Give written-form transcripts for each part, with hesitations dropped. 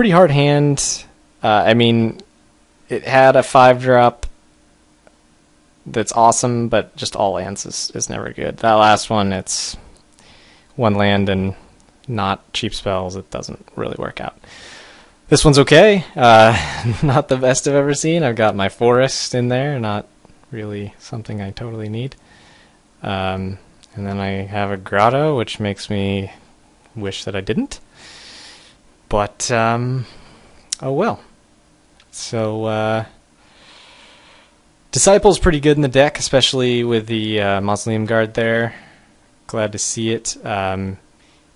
pretty hard hand. I mean, it had a 5-drop that's awesome, but just all lands is never good. That last one, it's one land and not cheap spells. It doesn't really work out. This one's okay. Not the best I've ever seen. I've got my forest in there, not really something I totally need. And then I have a grotto, which makes me wish that I didn't. But, oh well. So, Disciple's pretty good in the deck, especially with the Mausoleum Guard there. Glad to see it.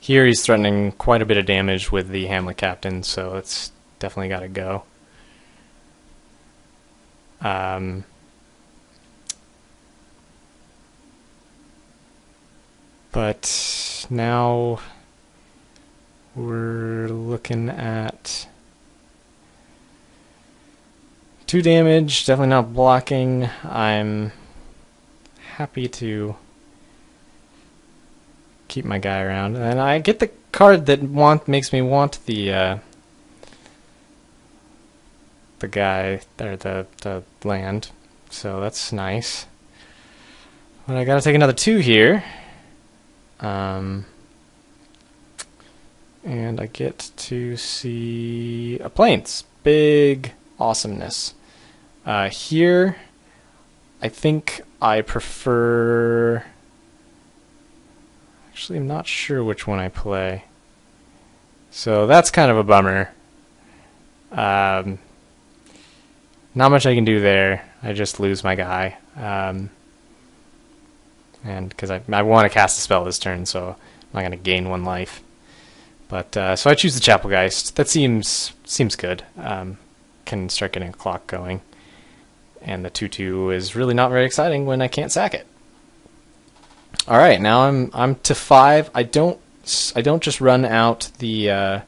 Here he's threatening quite a bit of damage with the Hamlet Captain, so it's definitely got to go. But now we're looking at 2 damage, definitely not blocking. I'm happy to keep my guy around, and I get the card that makes me want the guy or the land, so that's nice. But I gotta take another 2 here, and I get to see a Plains. Big awesomeness. Here, I think I prefer. Actually, I'm not sure which one I play. So that's kind of a bummer. Not much I can do there. I just lose my guy. And because I want to cast a spell this turn, so I'm not going to gain 1 life. But so I choose the Chapelgeist. That seems good. Can start getting a clock going. And the 2/2 is really not very exciting when I can't sack it. All right, now I'm to 5. I don't just run out the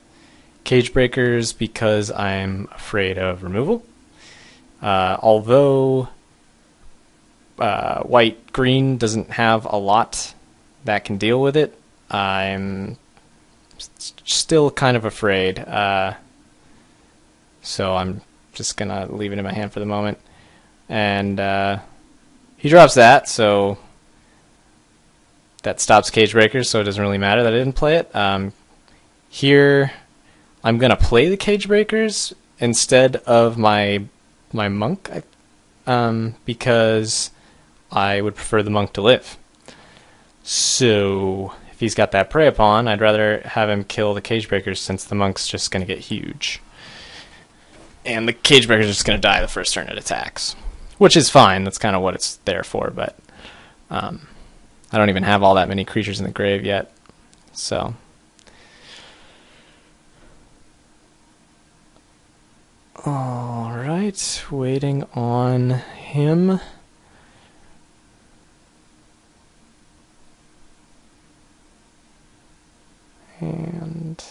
Cage Breakers because I'm afraid of removal. Although white green doesn't have a lot that can deal with it, I'm still kind of afraid. So I'm just gonna leave it in my hand for the moment. And he drops that, so that stops Cage Breakers, so it doesn't really matter that I didn't play it. Here, I'm gonna play the Cage Breakers instead of my monk, because I would prefer the monk to live. So if he's got that prey upon, I'd rather have him kill the Cage Breakers, since the monk's just gonna get huge. And the Cage Breakers are just gonna die the first turn it attacks. Which is fine, that's kind of what it's there for, but I don't even have all that many creatures in the grave yet, so. Alright, waiting on him. And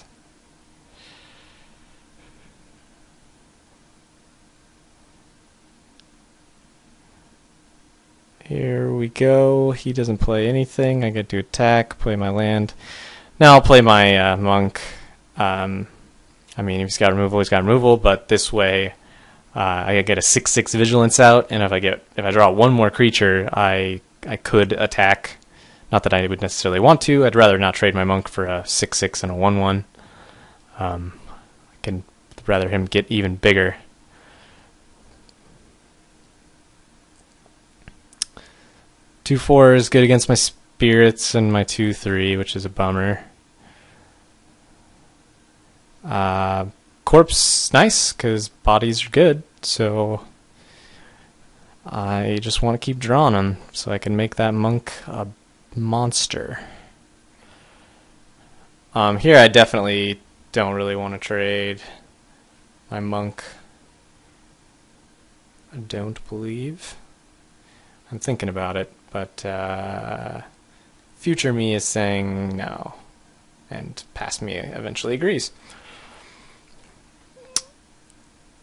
here we go. He doesn't play anything. I get to attack, play my land. Now I'll play my monk. I mean, if he's got removal, he's got removal, but this way I get a 6/6 vigilance out, and if I draw 1 more creature, I could attack. Not that I would necessarily want to. I'd rather not trade my monk for a 6/6 and a 1/1. I can rather him get even bigger. 2/4 is good against my spirits and my 2/3, which is a bummer. Corpse, nice, because bodies are good, so I just want to keep drawing them so I can make that monk a monster. Here I definitely don't really want to trade my monk. I don't believe. I'm thinking about it, but future me is saying no, and past me eventually agrees.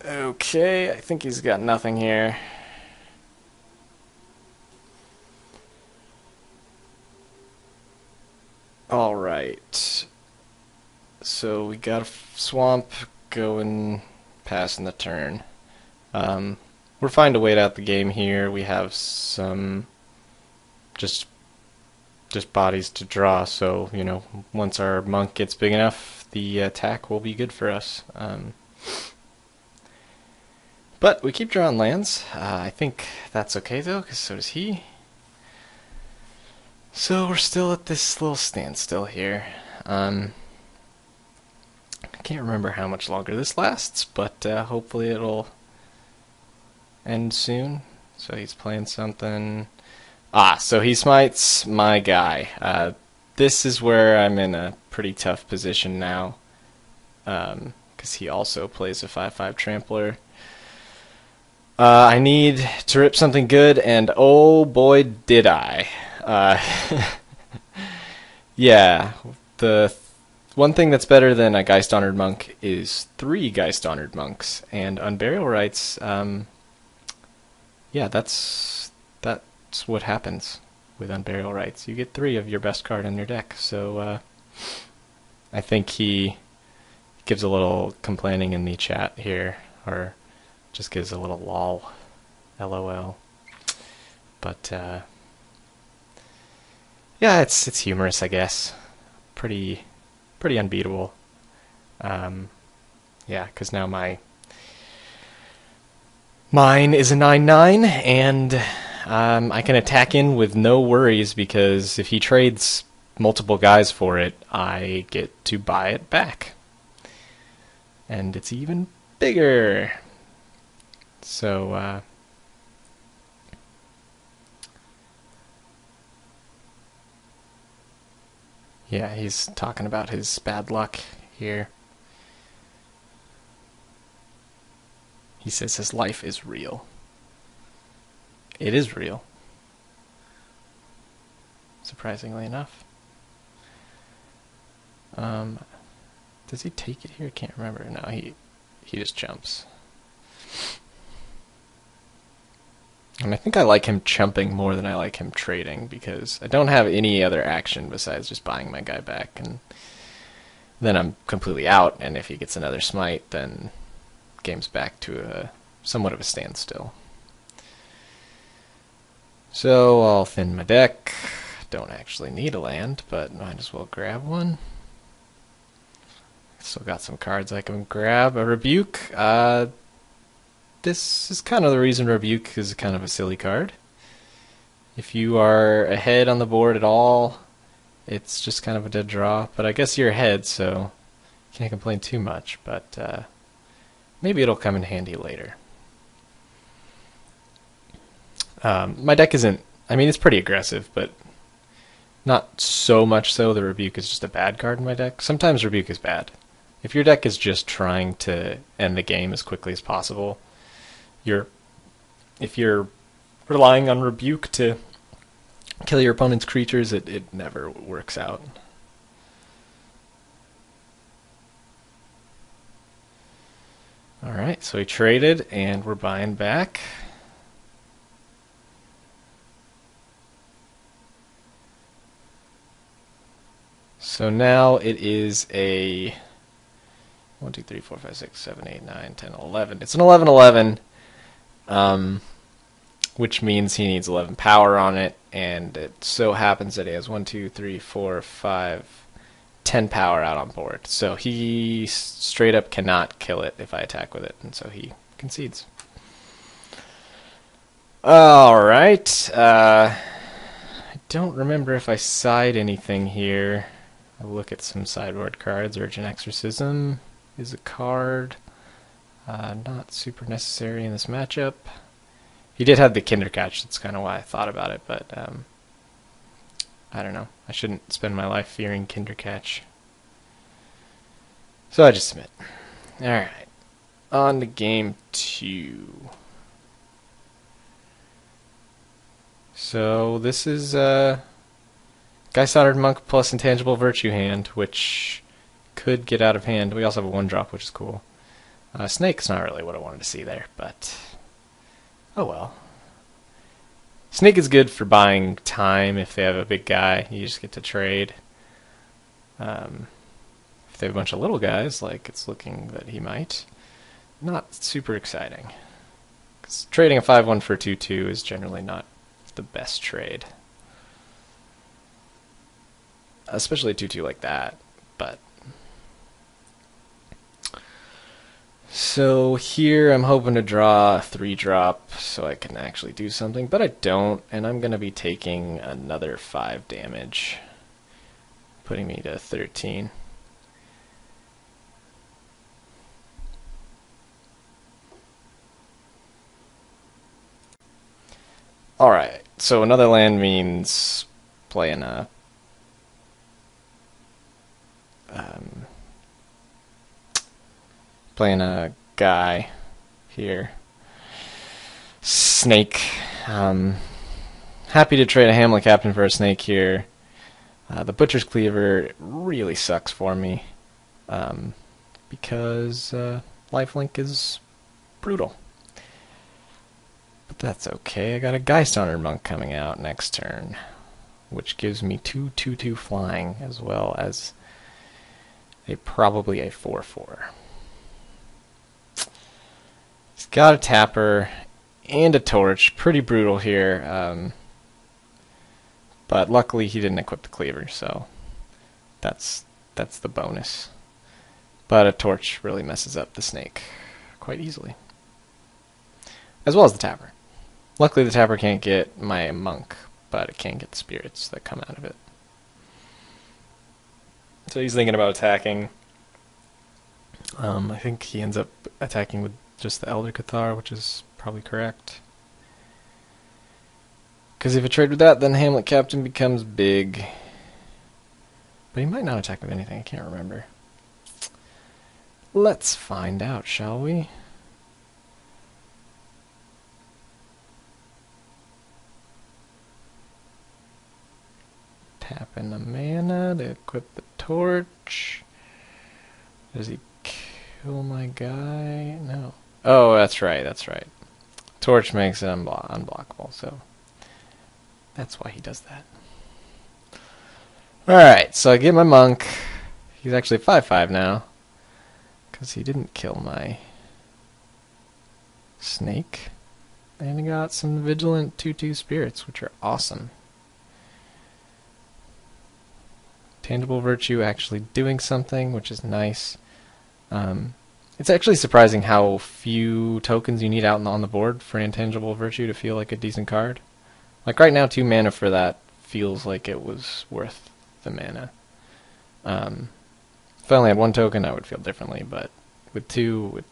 Okay, I think he's got nothing here. Alright. So we got a swamp, going passing the turn. We're fine to wait out the game here. We have some just bodies to draw, so you know, once our monk gets big enough, the attack will be good for us. But we keep drawing lands. I think that's okay though, because so does he. So we're still at this little standstill here. I can't remember how much longer this lasts, but hopefully it'll end soon. So he's playing something. So he smites my guy. This is where I'm in a pretty tough position now, because he also plays a 5/5 trampler. I need to rip something good, and oh boy did I. Yeah, the one thing that's better than a Geist Honored Monk is 3 Geist Honored Monks, and Unburial Rites, yeah, that's what happens with Unburial Rites. You get 3 of your best card in your deck, so I think he gives a little complaining in the chat here, or just gives a little LOL. But yeah, it's humorous, I guess. Pretty unbeatable. Yeah, because now mine is a 9/9, and I can attack in with no worries, because if he trades multiple guys for it, I get to buy it back. And it's even bigger. So, yeah, he's talking about his bad luck here. He says his life is real. It is real. Surprisingly enough. Does he take it here? I can't remember. No, he just jumps. And I think I like him chumping more than I like him trading, because I don't have any other action besides just buying my guy back, and then I'm completely out, and if he gets another smite, then game's back to somewhat of a standstill. So I'll thin my deck. Don't actually need a land, but might as well grab one. Still got some cards I can grab. A Rebuke. This is kind of the reason Rebuke is kind of a silly card. If you are ahead on the board at all, it's just kind of a dead draw. But I guess you're ahead, so you can't complain too much. But maybe it'll come in handy later. My deck isn't... I mean, it's pretty aggressive, but not so much so the Rebuke is just a bad card in my deck. Sometimes Rebuke is bad. If your deck is just trying to end the game as quickly as possible, if you're relying on Rebuke to kill your opponent's creatures, it never works out. Alright, so we traded, and we're buying back. So now it is a 1, 2, 3, 4, 5, 6, 7, 8, 9, 10, 11. It's an 11/11, which means he needs 11 power on it, and it so happens that he has 1, 2, 3, 4, 5, 10 power out on board. So he straight up cannot kill it if I attack with it, and so he concedes. Alright, I don't remember if I side anything here. I'll look at some sideboard cards. Urgent Exorcism is a card. Not super necessary in this matchup. He did have the Kindercatch, that's kind of why I thought about it, but I don't know. I shouldn't spend my life fearing Kindercatch. So I just submit. Alright. On to game 2. So this is Geist Honored Monk plus Intangible Virtue hand, which could get out of hand. We also have a 1-drop, which is cool. Snake's not really what I wanted to see there, but oh well. Snake is good for buying time if they have a big guy. You just get to trade. If they have a bunch of little guys, like it's looking that he might, not super exciting. Because trading a 5-1 for 2-2 is generally not the best trade. Especially a 2-2 like that, but... So here I'm hoping to draw a 3-drop so I can actually do something, but I don't, and I'm going to be taking another 5 damage, putting me to 13. Alright, so another land means playing a guy here. Snake. Happy to trade a Hamlet Captain for a snake here. The Butcher's Cleaver really sucks for me because lifelink is brutal. But that's okay. I got a Geist-Honored Monk coming out next turn, which gives me 2/2/2 flying as well as probably a 4/4. He's got a Tapper and a Torch. Pretty brutal here. But luckily he didn't equip the Cleaver, so that's the bonus. But a Torch really messes up the snake quite easily. As well as the Tapper. Luckily the Tapper can't get my Monk, but it can get the spirits that come out of it. So he's thinking about attacking. I think he ends up attacking with just the Elder Cathar, which is probably correct. Because if I trade with that, then Hamlet Captain becomes big. But he might not attack with anything, I can't remember. Let's find out, shall we? Tap in the mana to equip the Torch. Does he kill my guy? No. Oh, that's right, that's right. Torch makes it unblockable, so that's why he does that. Alright, so I get my Monk. He's actually 5/5 now, because he didn't kill my snake. And he got some Vigilant 2/2 spirits, which are awesome. Tangible Virtue actually doing something, which is nice. It's actually surprising how few tokens you need out on the board for an Intangible Virtue to feel like a decent card. Like right now, 2 mana for that feels like it was worth the mana. If I only had 1 token, I would feel differently, but with 2, it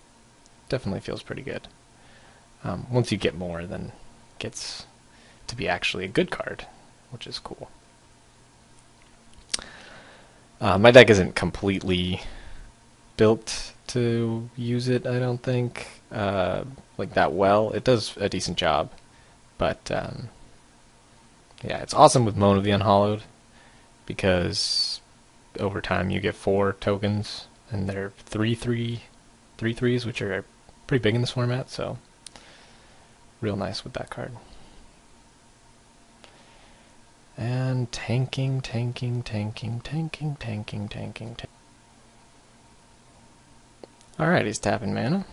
definitely feels pretty good. Once you get more, then it gets to be actually a good card, which is cool. My deck isn't completely built to use it, I don't think, like that well. It does a decent job, but yeah, it's awesome with Moan of the Unhallowed, because over time you get 4 tokens, and they're 3/3s, which are pretty big in this format, so real nice with that card. And tanking. Alright, he's tapping mana.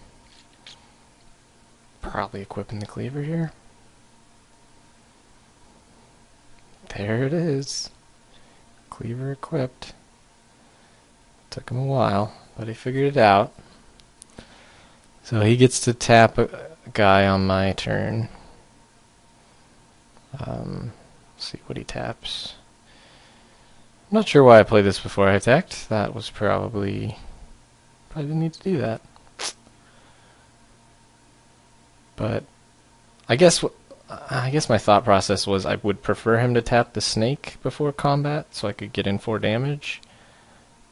Probably equipping the Cleaver here. There it is. Cleaver equipped. Took him a while, but he figured it out. So he gets to tap a guy on my turn. See what he taps. I'm not sure why I played this before I attacked. That was probably didn't need to do that. But I guess my thought process was I would prefer him to tap the snake before combat, so I could get in 4 damage,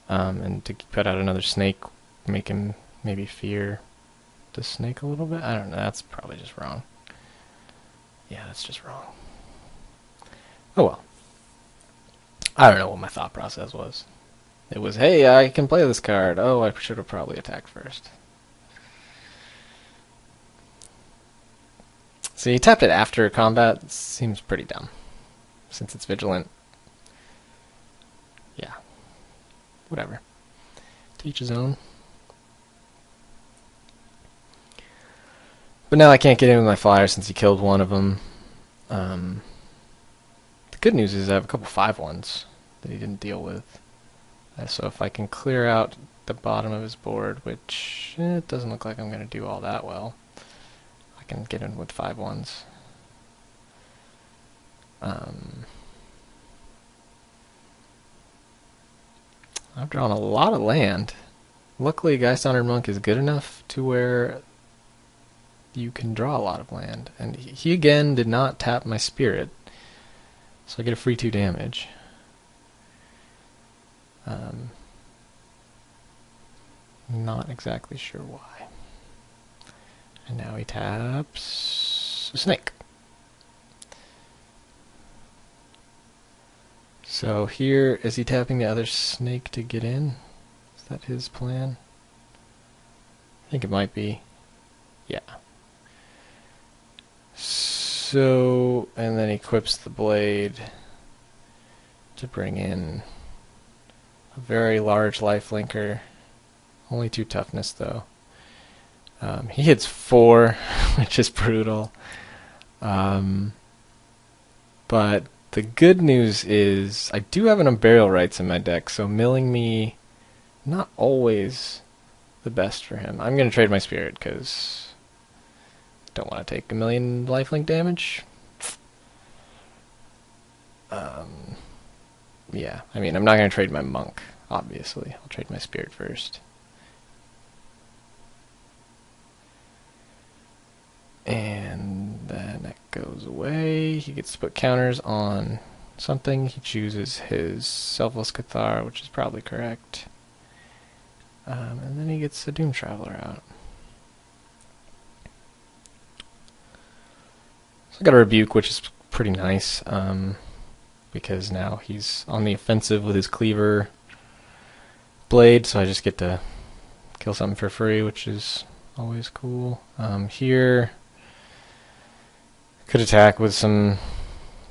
and to put out another snake, make him maybe fear the snake a little bit. I don't know. That's probably just wrong. Yeah, that's just wrong. Oh well. I don't know what my thought process was. It was, hey, I can play this card. Oh, I should have probably attacked first. So you tapped it after combat. It seems pretty dumb, since it's Vigilant. Yeah. Whatever. Each his own. But now I can't get in with my flyer since he killed one of them. The good news is I have a couple 5/1s that he didn't deal with. So if I can clear out the bottom of his board, which it doesn't look like I'm going to do all that well, I can get in with 5/1s. I've drawn a lot of land. Luckily, Geist Honored Monk is good enough to where you can draw a lot of land. And he again did not tap my spirit, so I get a free 2 damage. Not exactly sure why. And now he taps a snake. So here, is he tapping the other snake to get in? Is that his plan? I think it might be. Yeah. So, and then he equips the blade to bring in a very large life linker. Only 2 toughness though. He hits 4, which is brutal. But the good news is I do have an Unburial Rites in my deck, so milling me not always the best for him. I'm going to trade my spirit because I don't want to take 1,000,000 lifelink damage. Yeah, I mean, I'm not going to trade my monk, obviously. I'll trade my spirit first. And then that goes away. He gets to put counters on something. He chooses his Selfless Cathar, which is probably correct. And then he gets a Doom Traveler out. So I got a Rebuke, which is pretty nice, because now he's on the offensive with his Cleaver blade, so I just get to kill something for free, which is always cool. Here, could attack with some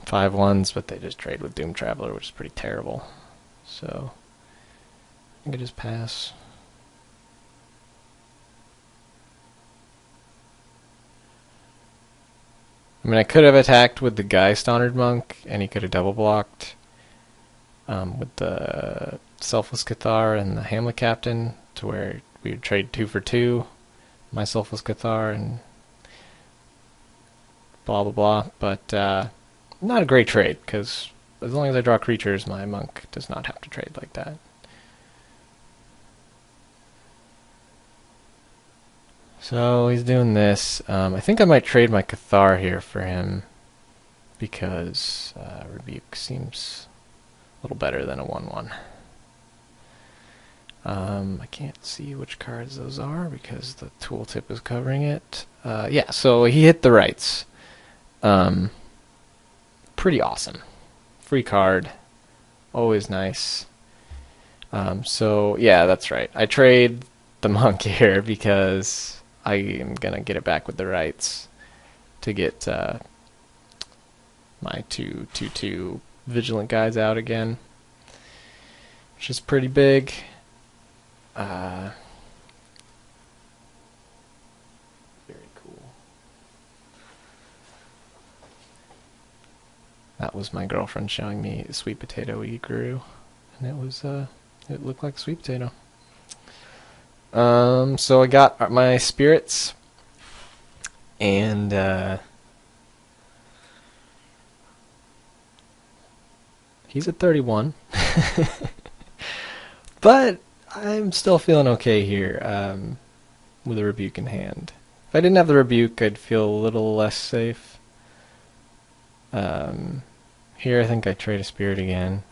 5/1s, but they just trade with Doom Traveler, which is pretty terrible. So I think I just pass. I mean, I could have attacked with the Geist Honored Monk, and he could have double blocked with the Selfless Cathar and the Hamlet Captain, to where we would trade 2 for 2, my Selfless Cathar and blah blah blah. But not a great trade, because as long as I draw creatures, my monk does not have to trade like that. So he's doing this. I think I might trade my Cathar here for him, because Rebuke seems a little better than a 1/1. I can't see which cards those are because the tooltip is covering it. Yeah, so he hit the rights. Pretty awesome. Free card. Always nice. So, yeah, that's right. I trade the monk here because I am going to get it back with the rights to get my 2/2 Vigilant guys out again, which is pretty big. Very cool. That was my girlfriend showing me a sweet potato we grew, and it was it looked like a sweet potato. So I got my spirits, and he's at 31, but I'm still feeling okay here with a Rebuke in hand. If I didn't have the Rebuke, I'd feel a little less safe. Here I think I trade a spirit again.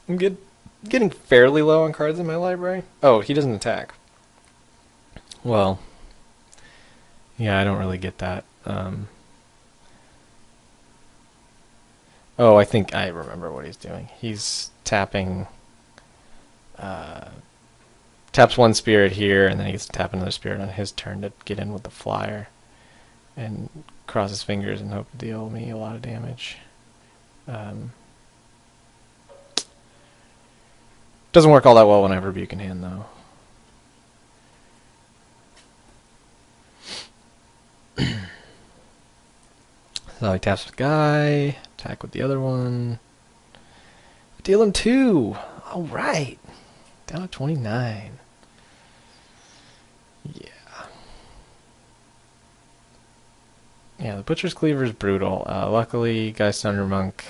I'm getting fairly low on cards in my library. Oh, he doesn't attack. Well, yeah, I don't really get that. Oh, I think I remember what he's doing. He's tapping... taps one spirit here, and then he gets to tap another spirit on his turn to get in with the flyer. And cross his fingers and hope to deal me a lot of damage. Doesn't work all that well when I have Rebuke in hand, though. So he taps the guy, attack with the other one. Deal him 2. All right. Down to 29. Yeah. Yeah, the Butcher's Cleaver is brutal. Luckily, Geist Thunder Monk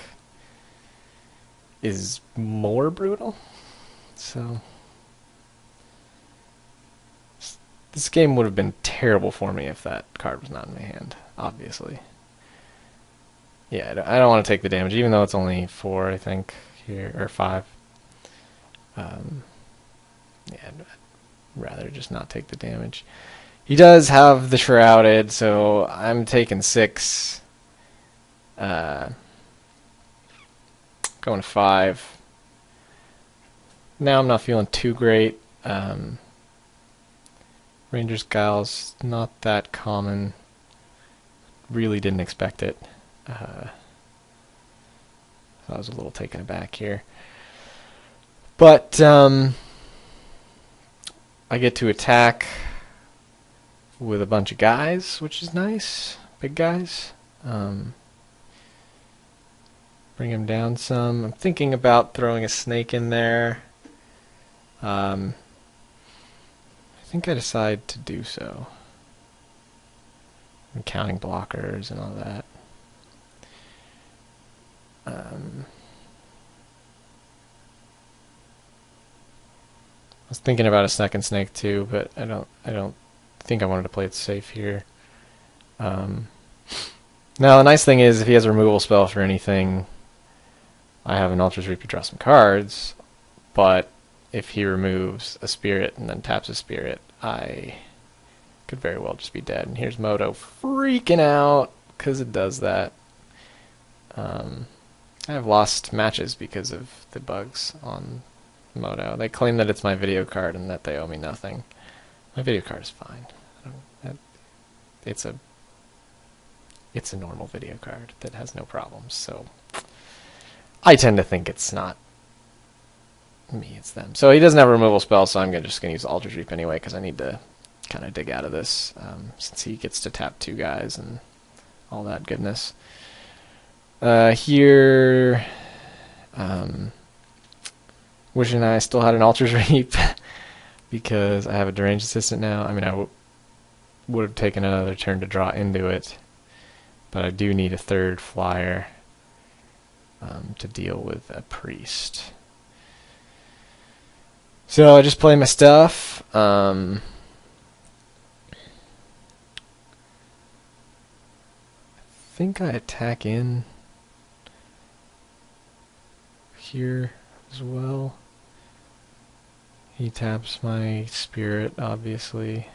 is more brutal. So this game would have been terrible for me if that card was not in my hand, obviously. Yeah, I don't want to take the damage, even though it's only 4, I think, here, or 5. Yeah, I'd rather just not take the damage. He does have the Shrouded, so I'm taking 6. Going to 5. Now I'm not feeling too great. Ranger's Guile's not that common. Really didn't expect it. So I was a little taken aback here. But I get to attack with a bunch of guys, which is nice. Big guys. Bring him down some. I'm thinking about throwing a snake in there. I think I decide to do so. I'm counting blockers and all that. I was thinking about a second snake too, but I don't think I wanted to play it safe here. Now the nice thing is, if he has a removal spell for anything, I have an Ultra's Reap to draw some cards. But if he removes a spirit and then taps a spirit, I could very well just be dead. And here's Moto freaking out because it does that. I've lost matches because of the bugs on Moto. They claim that it's my video card and that they owe me nothing. My video card is fine. It's a normal video card that has no problems. So I tend to think it's not me, it's them. So he doesn't have a removal spell, so I'm just going to use Ultra's Reap anyway because I need to kind of dig out of this since he gets to tap 2 guys and all that goodness. Here, wishing I still had an Ultra's Reap because I have a deranged assistant now. I mean, I would have taken another turn to draw into it, but I do need a 3rd flyer to deal with a priest. So I just play my stuff. I think I attack in here as well. He taps my spirit, obviously.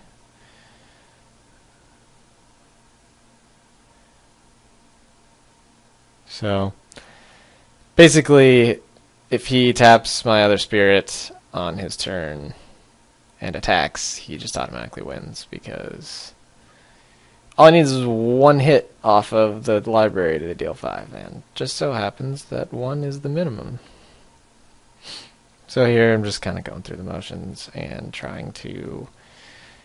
So basically, if he taps my other spirit on his turn and attacks, he just automatically wins because all I need is 1 hit off of the library to deal 5, and just so happens that 1 is the minimum. So here I'm just kind of going through the motions and trying to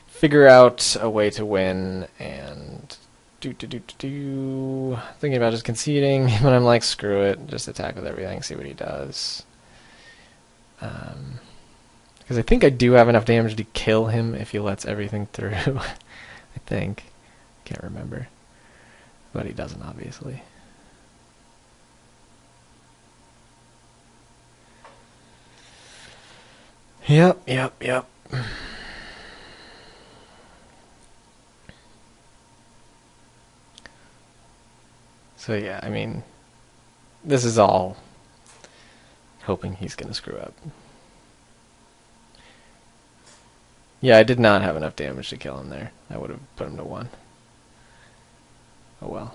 figure out a way to win, and thinking about just conceding, but I'm like, screw it, just attack with everything, see what he does. Because I think I do have enough damage to kill him if he lets everything through. I think. Can't remember. But he doesn't, obviously. Yep. So yeah, I mean, this is all hoping he's going to screw up. Yeah, I did not have enough damage to kill him there. I would have put him to 1. Oh well.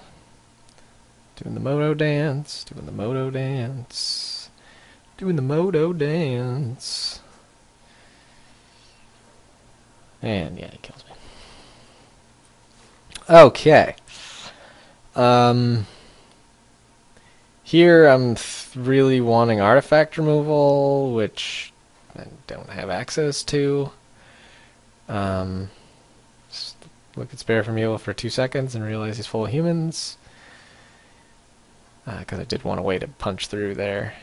Doing the Moto dance, doing the Moto dance, doing the Moto dance. And yeah, he kills me. Okay. Here I'm really wanting artifact removal, which I don't have access to. Just look at Spare from Evil for 2 seconds and realize he's full of humans. Because I did want a way to punch through there.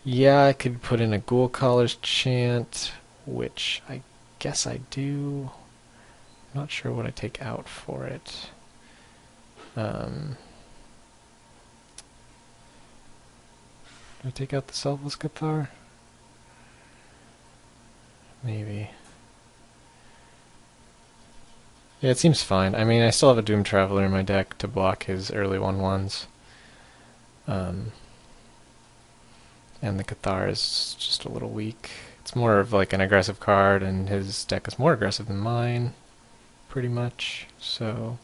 Yeah, I could put in a Ghoul Caller's Chant, which I guess I do. I'm not sure what I take out for it. Do I take out the Selfless Cathar? Maybe. Yeah, it seems fine. I mean, I still have a Doom Traveler in my deck to block his early 1/1s. And the Cathar is just a little weak. It's more of like an aggressive card, and his deck is more aggressive than mine, pretty much. So,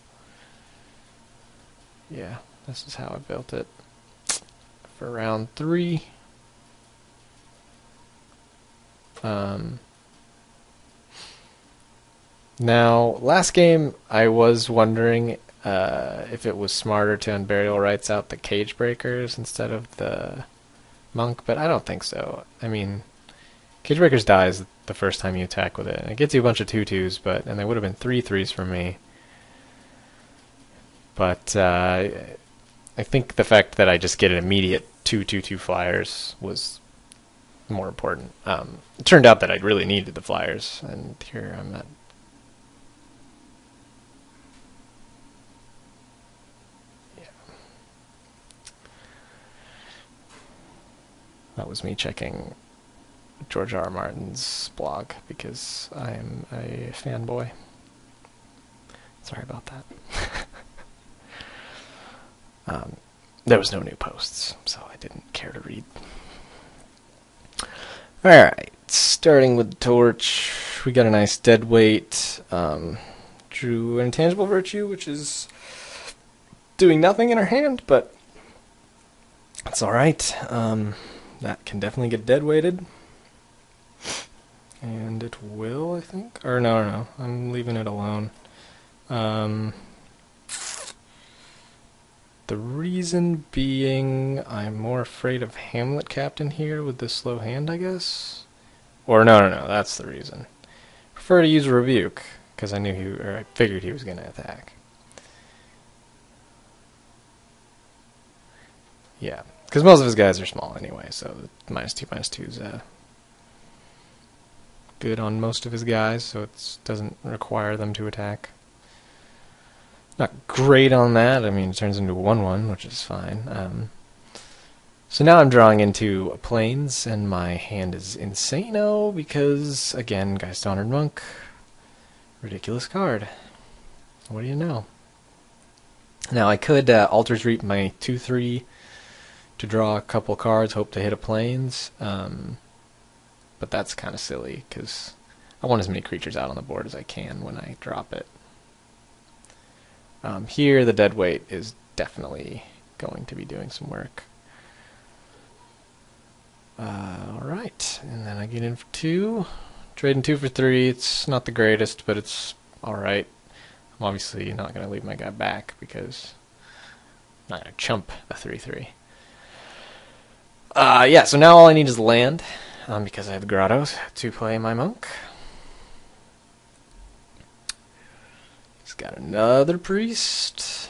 yeah, this is how I built it for round 3. Now, last game, I was wondering if it was smarter to Unburial Rites out the Cage Breakers instead of the Monk, but I don't think so. I mean, Cage Breakers dies the first time you attack with it, and it gets you a bunch of 2/2s, and they would have been 3/3s for me. But I think the fact that I just get an immediate 2/2/2 flyers was more important. It turned out that I really needed the flyers, and here I'm at. That was me checking George R. R. Martin's blog because I am a fanboy. Sorry about that. There was no new posts, so I didn't care to read. Alright, starting with the Torch, we got a nice deadweight. Drew an Intangible Virtue, which is doing nothing in her hand, but it's alright. That can definitely get deadweighted. And it will, I think. Or no, I'm leaving it alone. The reason being I'm more afraid of Hamlet Captain here with this slow hand, I guess. Or no, that's the reason. Prefer to use Rebuke, because I figured he was going to attack. Yeah. Because most of his guys are small anyway, so -2/-2 is good on most of his guys, so it doesn't require them to attack. Not great on that. I mean, it turns into a 1/1, which is fine. So now I'm drawing into planes, and my hand is insano because, again, Geist Honored Monk. Ridiculous card. What do you know? Now, I could Altar's Reap my 2/3 to draw a couple cards, hope to hit a planes, but that's kind of silly because I want as many creatures out on the board as I can when I drop it. Here the deadweight is definitely going to be doing some work. Alright, and then I get in for 2, trading 2 for 3. It's not the greatest, but it's alright. I'm obviously not going to leave my guy back because I'm not going to chump a 3/3. Yeah, so now all I need is land, because I have the Grottos to play my Monk. He's got another Priest.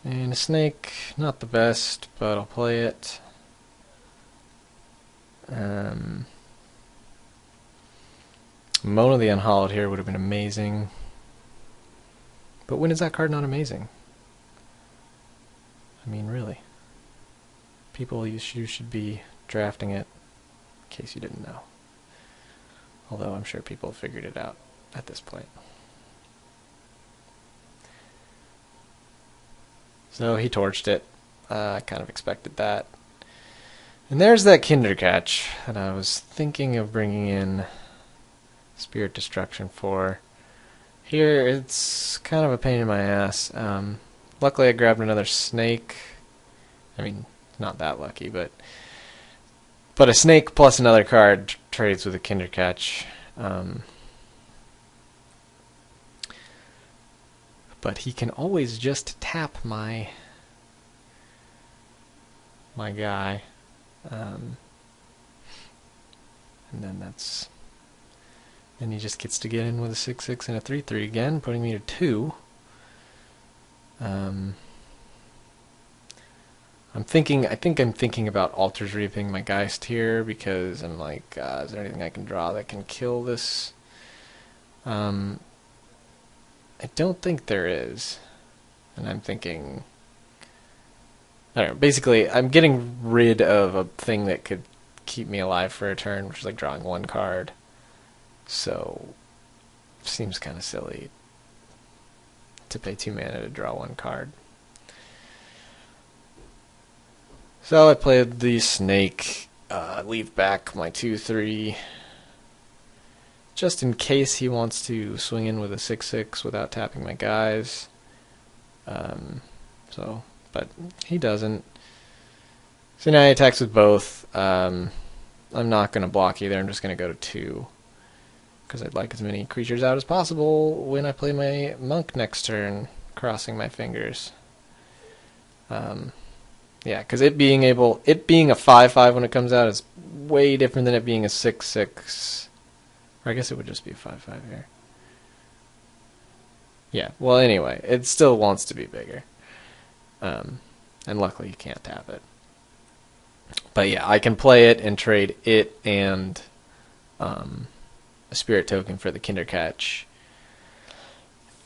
And a Snake, not the best, but I'll play it. Mona the Unhallowed here would have been amazing. But when is that card not amazing? I mean, really. People, you should be drafting it, in case you didn't know. Although I'm sure people have figured it out at this point. So he torched it. I kind of expected that. And there's that Kindercatch that I was thinking of bringing in Spirit Destruction for. Here, it's kind of a pain in my ass. Luckily, I grabbed another Snake. I mean, not that lucky, but a Snake plus another card trades with a Kindercatch. But he can always just tap my guy. And then then he just gets to get in with a 6/6 and a 3/3 again, putting me to 2. I think I'm thinking about Altars Reaping my Geist here, because I'm like, is there anything I can draw that can kill this? I don't think there is. And I'm thinking, I don't know, basically I'm getting rid of a thing that could keep me alive for a turn, which is like drawing 1 card. So, seems kind of silly to pay 2 mana to draw 1 card. So I played the Snake, leave back my 2/3, just in case he wants to swing in with a 6/6 without tapping my guys. But he doesn't. So now he attacks with both. I'm not going to block either, I'm just going to go to 2. Because I'd like as many creatures out as possible when I play my Monk next turn, crossing my fingers. Yeah, because it being a 5/5 when it comes out is way different than it being a 6/6. Or I guess it would just be a 5/5 here. Yeah, well anyway, it still wants to be bigger. And luckily you can't tap it. But yeah, I can play it and trade it and a Spirit Token for the Kindercatch.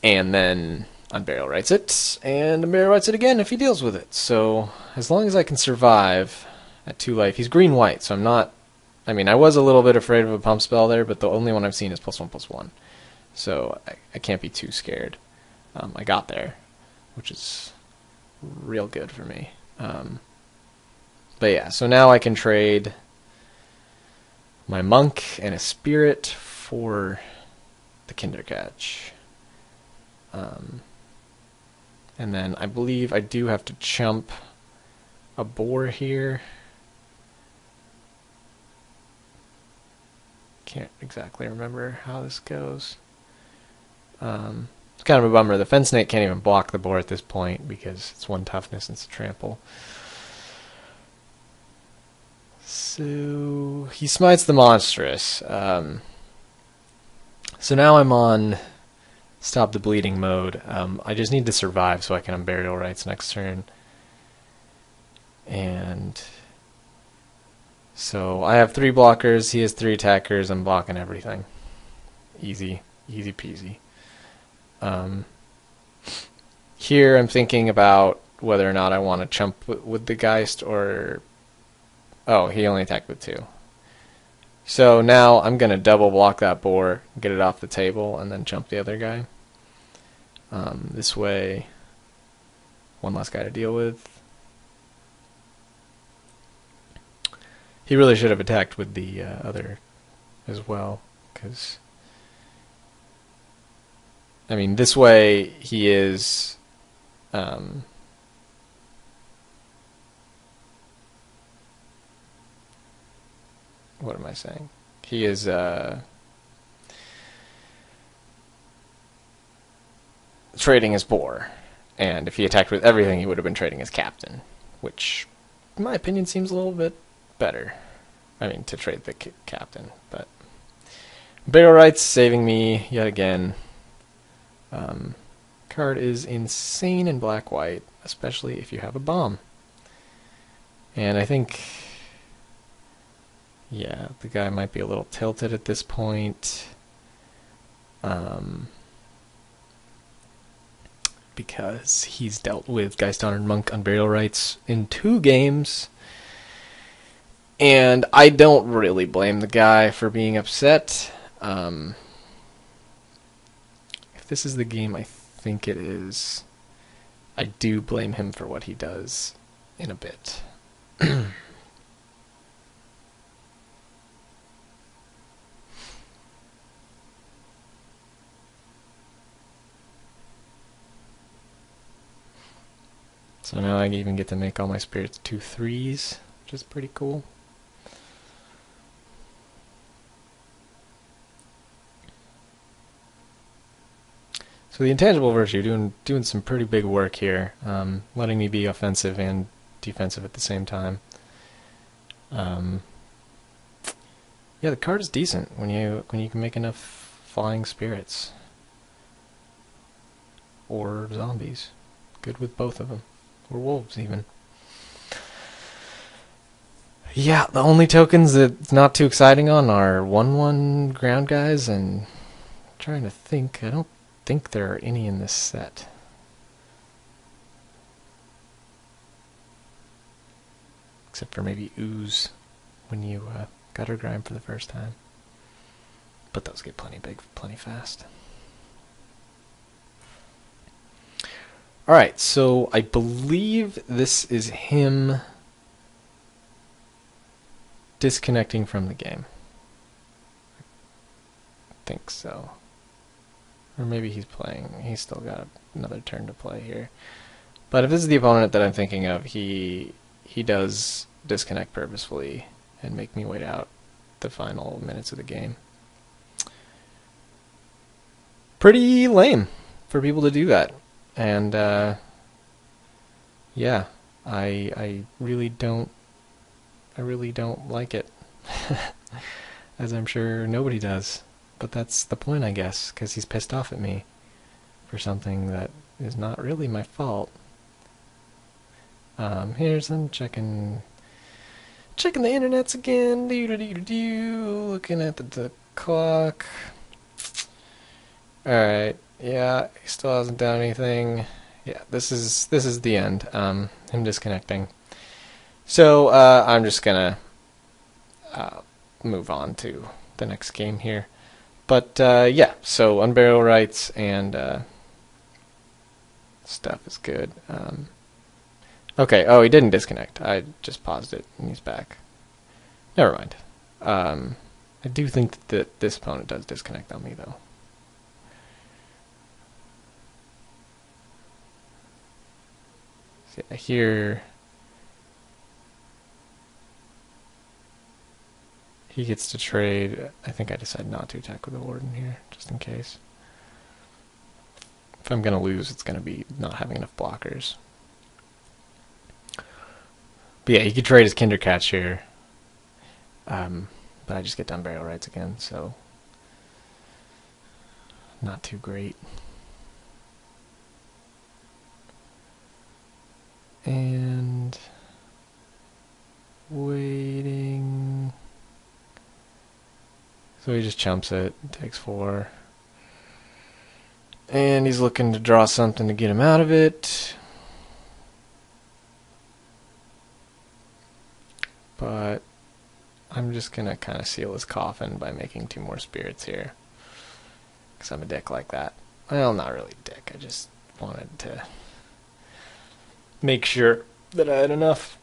And then Unburial Rights it, and Unburial Rights it again if he deals with it. So, as long as I can survive at 2 life, he's green-white, so I'm not... I mean, I was a little bit afraid of a pump spell there, but the only one I've seen is +1/+1. So, I can't be too scared. I got there, which is real good for me. But yeah, so now I can trade my Monk and a Spirit for the Kindercatch. And then I believe I do have to chump a boar here. Can't exactly remember how this goes. It's kind of a bummer. The Fen Snake can't even block the boar at this point because it's 1 toughness and it's a trample. So he smites the monstrous. So now I'm on Stop the Bleeding mode. I just need to survive so I can Unburial Rights next turn. And so I have 3 blockers, he has 3 attackers, I'm blocking everything. Easy peasy. Here I'm thinking about whether or not I want to chump with the Geist or... Oh, he only attacked with 2. So now I'm going to double block that boar, get it off the table, and then jump the other guy. This way, 1 less guy to deal with. He really should have attacked with the other as well, because... I mean, this way he is... what am I saying? He is trading his boar, and if he attacked with everything, he would have been trading his captain, which, in my opinion, seems a little bit better. I mean, to trade the captain, but Burial Rights saving me yet again. Card is insane in black-white, especially if you have a bomb. And I think... yeah, the guy might be a little tilted at this point. Because he's dealt with Geist Honored Monk Unburial Rights in 2 games. And I don't really blame the guy for being upset. If this is the game I think it is, I do blame him for what he does in a bit. So now I even get to make all my spirits 2/3s, which is pretty cool. So So the intangible virtue doing some pretty big work here, letting me be offensive and defensive at the same time. Yeah, the card is decent when you can make enough flying spirits or zombies. Good with both of them, or wolves even. Yeah, the only tokens that's not too exciting on are 1/1 ground guys, and I'm trying to think. I don't think there are any in this set. Except for maybe ooze when you gutter grind for the first time. But those get plenty big, plenty fast. Alright, so I believe this is him disconnecting from the game. I think so. Or maybe he's playing. He's still got another turn to play here. But if this is the opponent that I'm thinking of, he does disconnect purposefully and make me wait out the final minutes of the game. Pretty lame for people to do that. And yeah, I really don't like it. As I'm sure nobody does. But that's the point, I guess, because he's pissed off at me for something that is not really my fault. Here's I'm checking the internets again. Looking at the clock. All right. Yeah, he still hasn't done anything. Yeah, this is the end. Him disconnecting. So I'm just gonna move on to the next game here. But yeah, so unburial rights and stuff is good. Okay, oh, he didn't disconnect. I just paused it and he's back. Never mind. I do think that this opponent does disconnect on me though. See, here he gets to trade. I think I decided not to attack with the warden here, just in case. If I'm going to lose, it's going to be not having enough blockers. But yeah, he could trade his Kindercatch here. But I just get done burial rights again, so not too great. And waiting. So he just chumps it, takes 4. And he's looking to draw something to get him out of it. But I'm just going to kind of seal his coffin by making 2 more spirits here. Because I'm a dick like that. Well, not really a dick. I just wanted to make sure that I had enough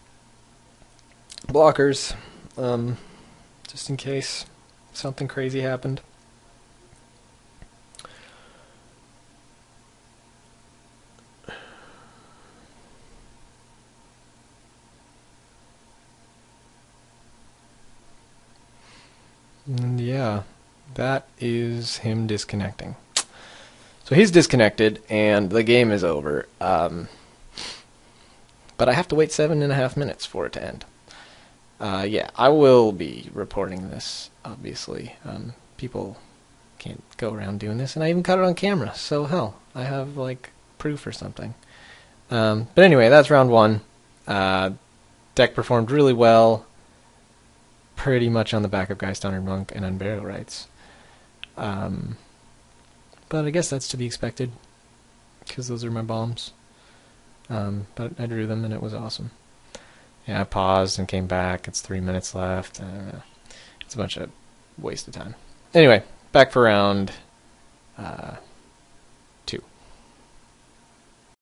blockers. Just in case something crazy happened. And yeah, that is him disconnecting. So he's disconnected, and the game is over. But I have to wait 7.5 minutes for it to end. Yeah, I will be reporting this, obviously. People can't go around doing this, and I even caught it on camera, so hell, I have, like, proof or something. But anyway, that's round 1. Deck performed really well. Pretty much on the back of Geisthonored Monk and Unburial Rights. But I guess that's to be expected, because those are my bombs. But I drew them and it was awesome. Yeah, I paused and came back. It's 3 minutes left. It's a bunch of waste of time. Anyway, back for round